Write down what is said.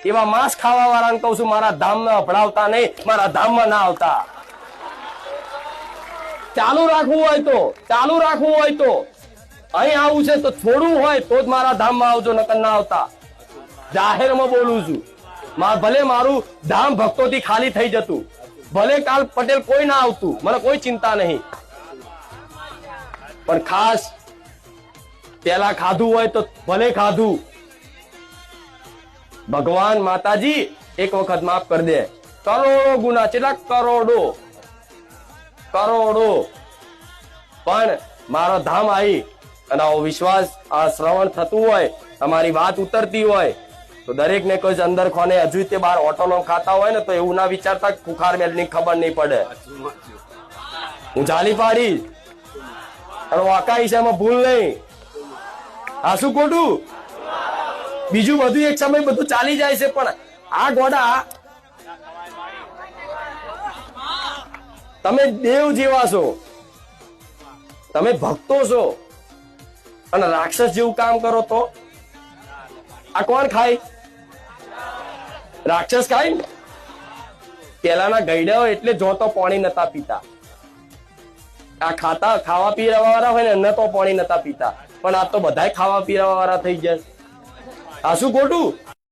એવા માંસ ખાવા વાળાને કહું છું મારા ધામમાં અભડાવતા નહીં, મારા ધામમાં ના આવતા. ચાલુ રાખવું હોય તો અહીં આવું છે તો થોડું હોય તો જ મારા ધામમાં આવજો, નકર ના આવતા. જાહેરમાં બોલું છું. ભલે મારું ધામ ભક્તોથી ખાલી થઈ જતું, ભલે કાલ પટેલ કોઈ ના આવતું, મને કોઈ ચિંતા નહીં, પણ ખાસ પેલા ખાધું હોય તો ભલે ખાધું. ભગવાન માતાજી એક વખત માફ કરી દે. કરોડો ગુના, કેટલા કરોડો પણ મારો ધામ આવી અને આવો વિશ્વાસ, આ શ્રવણ થતું હોય, તમારી વાત ઉતરતી હોય તો દરેક ને કોઈ અંદર ખોને હજુ તે બાર હોટલો ખાતા હોય ને તો એવું ના વિચારતા ખુખાર મેલની ખબર નહીં પડે. હું જાલી પાડીશ અને વાકા ઈશામાં ભૂલ નહીં. આ શું ખોટું? બીજું બધું એક સમય બધું ચાલી જાય છે, પણ આ ગોડા તમે દેવ જેવા છો, તમે ભક્તો છો અને રાક્ષસ જેવું કામ કરો તો આ કોણ ખાય? રાક્ષસ ખાય ને. પેલાના ગઈડા એટલે જોતો પાણી નતા પીતા. આ ખાવા પીવા વાળા હોય ને ન તો પાણી નતા પીતા, પણ આ તો બધા ખાવા પીવા વાળા થઈ જાય. આ શું ખોટું?